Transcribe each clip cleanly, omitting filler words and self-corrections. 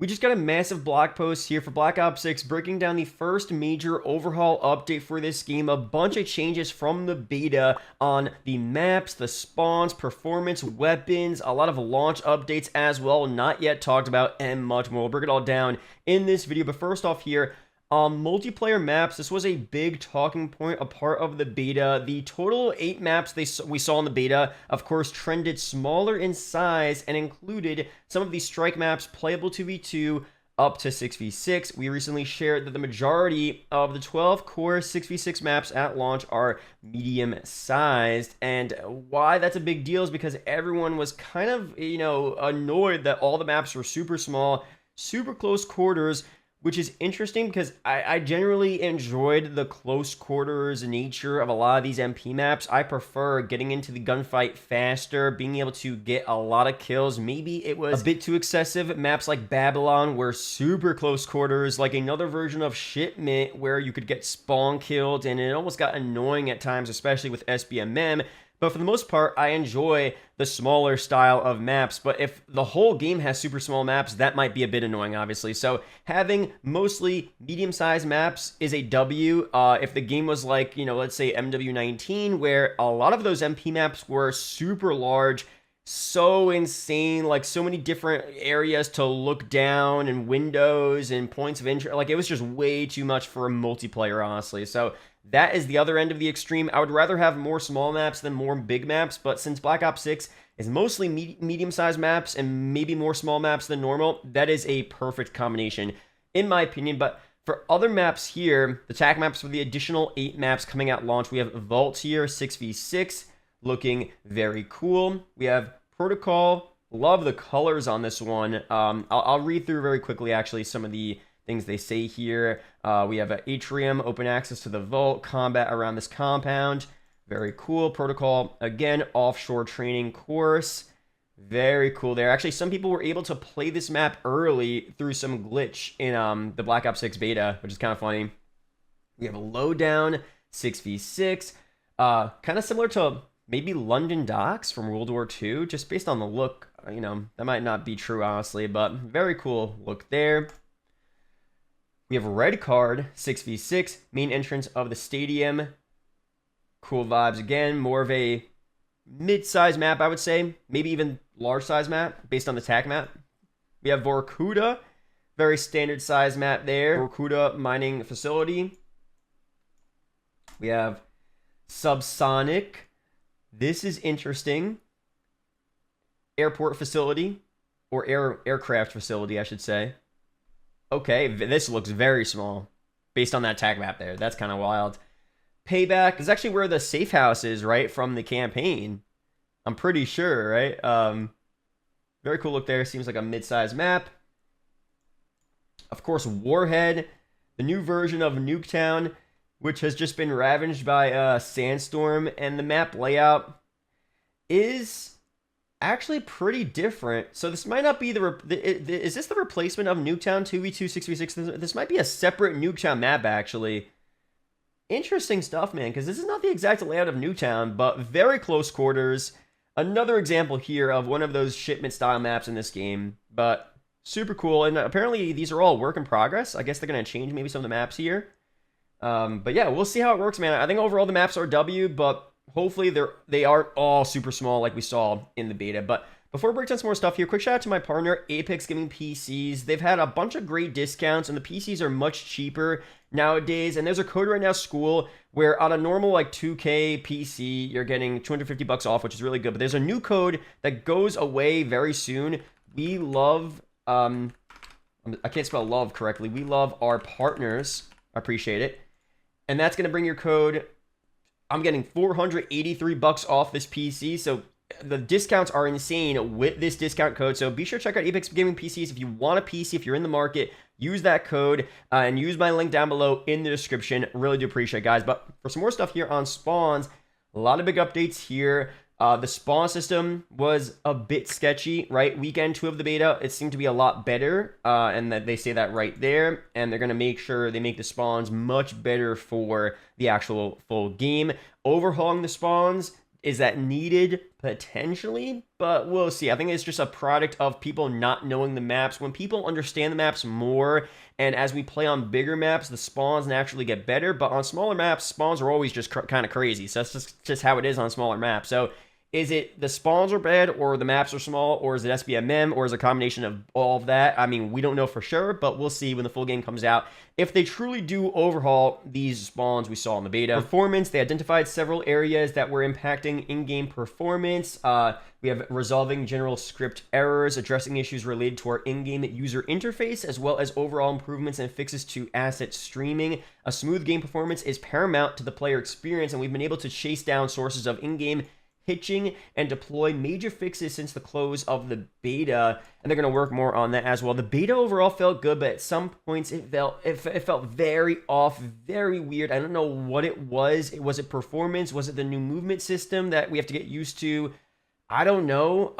We just got a massive blog post here for Black Ops 6 breaking down the first major overhaul update for this game. A bunch of changes from the beta on the maps, the spawns, performance, weapons, a lot of launch updates as well, not yet talked about, and much more. We'll break it all down in this video. But first off here, multiplayer maps, this was a big talking point, a part of the beta. The total 8 maps we saw in the beta, of course, trended smaller in size and included some of the strike maps playable 2v2 up to 6v6. We recently shared that the majority of the 12 core 6v6 maps at launch are medium sized, and why that's a big deal is because everyone was kind of, annoyed that all the maps were super small, super close quarters, which is interesting because I generally enjoyed the close quarters nature of a lot of these MP maps. I prefer getting into the gunfight faster, being able to get a lot of kills. Maybe it was a bit too excessive. Maps like Babylon were super close quarters, like another version of Shipment where you could get spawn killed, and it almost got annoying at times, especially with SBMM. But for the most part, I enjoy the smaller style of maps. But if the whole game has super small maps, that might be a bit annoying, obviously. So having mostly medium-sized maps is a W. If the game was like, let's say MW19, where a lot of those MP maps were super large, so insane, like so many different areas to look down and windows and points of interest. Like it was just way too much for a multiplayer, honestly. So that is the other end of the extreme. I would rather have more small maps than more big maps, but since Black Ops 6 is mostly medium-sized maps and maybe more small maps than normal, that is a perfect combination, in my opinion. But for other maps here, the Tack Maps for the additional 8 maps coming at launch, we have Vault here, 6v6, looking very cool. We have Protocol. Love the colors on this one. I'll read through very quickly, actually, some of the things they say here. We have an atrium, open access to the vault, combat around this compound. Very cool. Protocol, again, offshore training course. Very cool there. Actually, some people were able to play this map early through some glitch in the Black Ops 6 beta, which is kind of funny. We have a lowdown, 6v6. Kind of similar to maybe London Docks from World War II, just based on the look. That might not be true, honestly, but very cool look there. We have a red card, 6v6, main entrance of the stadium. Cool vibes again, more of a mid-size map, I would say. Maybe even large-size map, based on the Tack Map. We have Vorkuta, very standard size map there. Vorkuta mining facility. We have Subsonic. This is interesting. Airport facility, or aircraft facility, I should say. Okay, this looks very small based on that Tack Map there. That's kind of wild. Payback is actually where the safe house is, right, from the campaign. I'm pretty sure, right? Very cool look there. Seems like a mid-sized map. Of course, Warhead, the new version of Nuketown, which has just been ravaged by a sandstorm, and the map layout is actually pretty different. So this might not be is this the replacement of Nuketown 2v2 6v6? This might be a separate Nuketown map, actually. Interesting stuff, man, because this is not the exact layout of Nuketown, but very close quarters. Another example here of one of those shipment style maps in this game, but super cool. And apparently these are all work in progress. I guess they're going to change maybe some of the maps here. But yeah, we'll see how it works, man. I think overall the maps are W, but hopefully they aren't all super small like we saw in the beta. But before we break down some more stuff here, quick shout out to my partner, Apex Gaming PCs. They've had a bunch of great discounts, and the PCs are much cheaper nowadays. And there's a code right now, School, where on a normal like 2K PC, you're getting $250 off, which is really good. But there's a new code that goes away very soon. We love, I can't spell love correctly. We love our partners. I appreciate it. And that's going to bring your code. I'm getting $483 off this PC, so the discounts are insane with this discount code. So be sure to check out Apex Gaming PCs if you want a PC, if you're in the market. Use that code and use my link down below in the description. Really do appreciate it, guys. But for some more stuff here on spawns, a lot of big updates here. The spawn system was a bit sketchy, right? Weekend 2 of the beta, it seemed to be a lot better, and that they say that right there, and they're going to make sure they make the spawns much better for the actual full game. Overhauling the spawns Is that needed? Potentially, but we'll see. I think it's just a product of people not knowing the maps. When people understand the maps more, and as we play on bigger maps, the spawns naturally get better, but on smaller maps, spawns are always just kind of crazy. So that's just how it is on smaller maps. So is it the spawns are bad, or the maps are small, or is it SBMM, or is it a combination of all of that? I mean, we don't know for sure, but we'll see when the full game comes out if they truly do overhaul these spawns we saw in the beta. Performance, they identified several areas that were impacting in-game performance. We have resolving general script errors, addressing issues related to our in-game user interface, as well as overall improvements and fixes to asset streaming. A smooth game performance is paramount to the player experience, and we've been able to chase down sources of in-game hitching and deploy major fixes since the close of the beta, and they're going to work more on that as well. The beta overall felt good, but at some points it felt very off, very weird. I don't know what it was. Was it performance? Was it the new movement system that we have to get used to? I don't know,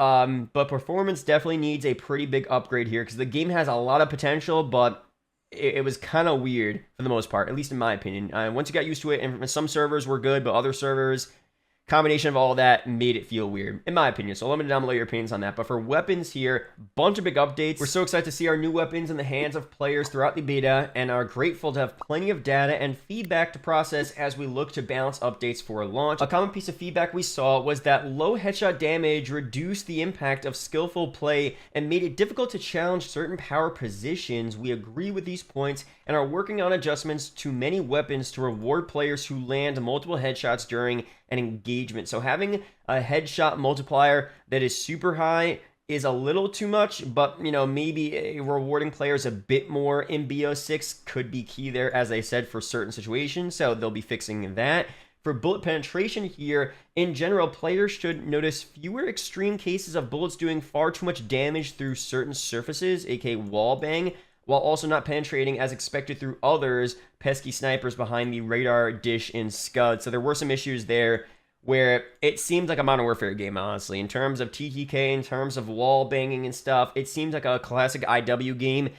but performance definitely needs a pretty big upgrade here, because the game has a lot of potential, but it was kind of weird for the most part, at least in my opinion. Once you got used to it, and some servers were good, but other servers, combination of all of that made it feel weird, in my opinion. So let me know down below your opinions on that. But for weapons here, bunch of big updates. We're so excited to see our new weapons in the hands of players throughout the beta, and are grateful to have plenty of data and feedback to process as we look to balance updates for launch. A common piece of feedback we saw was that low headshot damage reduced the impact of skillful play and made it difficult to challenge certain power positions. We agree with these points and are working on adjustments to many weapons to reward players who land multiple headshots during an engagement. So having a headshot multiplier that is super high is a little too much, but you know, maybe rewarding players a bit more in BO6 could be key there, as I said, for certain situations. So they'll be fixing that. For bullet penetration here, in general, players should notice fewer extreme cases of bullets doing far too much damage through certain surfaces, aka wall bang, while also not penetrating as expected through others, pesky snipers behind the radar dish in Scud. So there were some issues there where it seemed like a Modern Warfare game, honestly. In terms of TTK, in terms of wall banging and stuff, it seems like a classic IW game,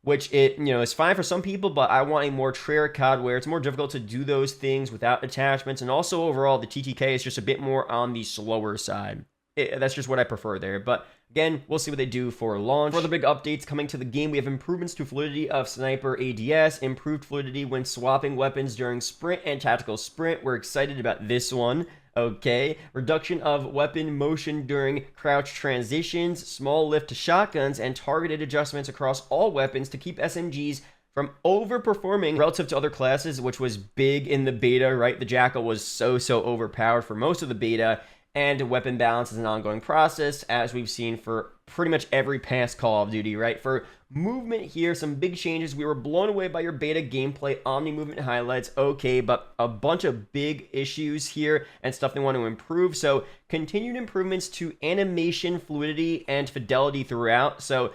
which is fine for some people, but I want a more Treyarch COD where it's more difficult to do those things without attachments, and also overall the TTK is just a bit more on the slower side. That's just what I prefer there, but again, we'll see what they do for launch. For the big updates coming to the game, we have improvements to fluidity of sniper ADS, improved fluidity when swapping weapons during sprint and tactical sprint. We're excited about this one. Okay, reduction of weapon motion during crouch transitions, small lift to shotguns, and targeted adjustments across all weapons to keep SMGs from overperforming relative to other classes, which was big in the beta, right? The Jackal was so overpowered for most of the beta, and weapon balance is an ongoing process, as we've seen for pretty much every past Call of Duty, right? For movement here, some big changes. We were blown away by your beta gameplay, Omni movement highlights, okay, but a bunch of big issues here and stuff they want to improve. So continued improvements to animation fluidity and fidelity throughout. So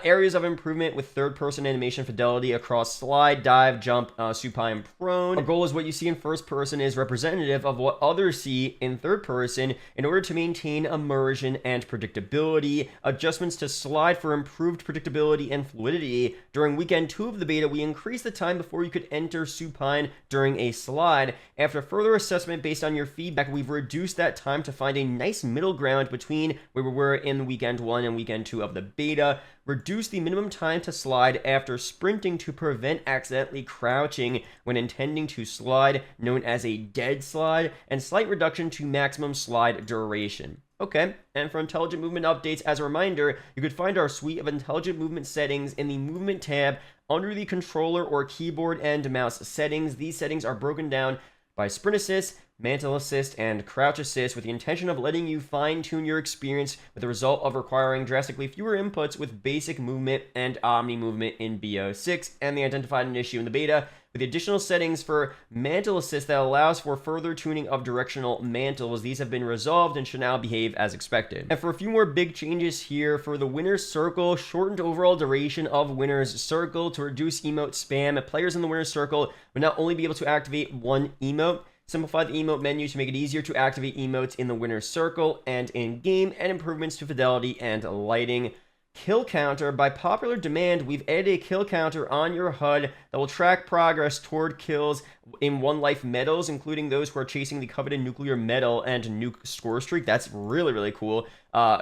areas of improvement with third-person animation fidelity across slide, dive, jump, supine, prone. Our goal is what you see in first person is representative of what others see in third person in order to maintain immersion and predictability. Adjustments to slide for improved predictability and fluidity. During weekend 2 of the beta, we increased the time before you could enter supine during a slide. After further assessment based on your feedback, we've reduced that time to find a nice middle ground between where we were in weekend 1 and weekend 2 of the beta. Reduce the minimum time to slide after sprinting to prevent accidentally crouching when intending to slide, known as a dead slide, and slight reduction to maximum slide duration. Okay, and for intelligent movement updates, as a reminder, you could find our suite of intelligent movement settings in the movement tab under the controller or keyboard and mouse settings. These settings are broken down by sprint assist, mantle assist, and crouch assist, with the intention of letting you fine-tune your experience, with the result of requiring drastically fewer inputs with basic movement and omni movement in BO6. And they identified an issue in the beta with the additional settings for mantle assist that allows for further tuning of directional mantles. These have been resolved and should now behave as expected. And for a few more big changes here, for the winner's circle, shortened overall duration of winner's circle to reduce emote spam. Players in the winner's circle will not only be able to activate one emote, simplify the emote menu to make it easier to activate emotes in the winner's circle and in game, and improvements to fidelity and lighting. kill counter. By popular demand, we've added a kill counter on your HUD that will track progress toward kills in one life medals, including those who are chasing the coveted nuclear medal and nuke score streak. That's really, really cool.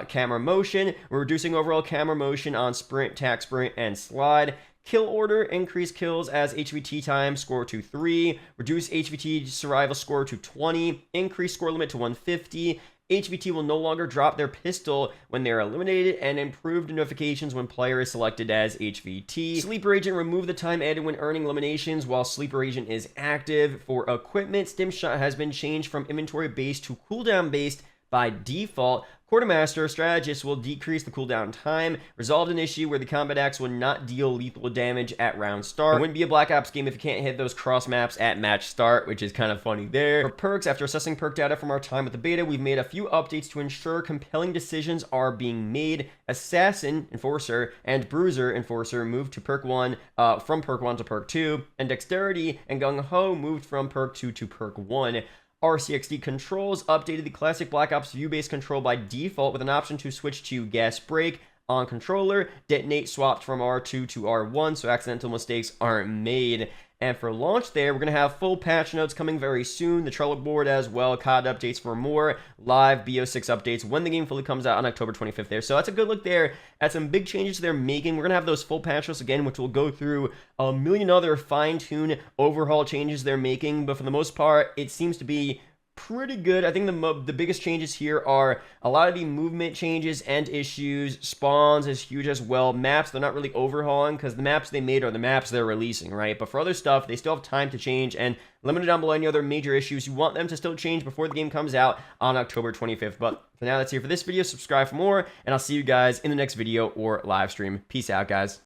Camera motion. We're reducing overall camera motion on sprint, tack sprint, and slide. Kill order, increase kills as HVT time score to 3, reduce HVT survival score to 20, increase score limit to 150. HVT will no longer drop their pistol when they are eliminated, and improved notifications when player is selected as HVT. Sleeper Agent, remove the time added when earning eliminations while Sleeper Agent is active. For equipment, Stim Shot has been changed from inventory based to cooldown based by default. Quartermaster Strategist will decrease the cooldown time, resolved an issue where the combat axe will not deal lethal damage at round start. It wouldn't be a Black Ops game if you can't hit those cross maps at match start, which is kind of funny there. For perks, after assessing perk data from our time with the beta, we've made a few updates to ensure compelling decisions are being made. Assassin Enforcer and Bruiser Enforcer moved to perk 1 from perk 1 to perk 2, and Dexterity and Gung Ho moved from perk 2 to perk 1. RCX Controls updated the classic Black Ops view-based control by default with an option to switch to gas brake on controller. Detonate swapped from R2 to R1 so accidental mistakes aren't made. And for launch there, we're going to have full patch notes coming very soon, the Trello board as well, COD updates for more, live BO6 updates when the game fully comes out on October 25th there. So that's a good look there at some big changes they're making. We're going to have those full patch notes again, which will go through a million other fine-tuned overhaul changes they're making. But for the most part, it seems to be pretty good. I think the biggest changes here are a lot of the movement changes and issues. Spawns is huge as well. Maps, they're not really overhauling because the maps they made are the maps they're releasing, right? But for other stuff, they still have time to change, and let me know down below any other major issues you want them to still change before the game comes out on October 25th. But for now, that's here for this video. Subscribe for more, and I'll see you guys in the next video or live stream. Peace out, guys.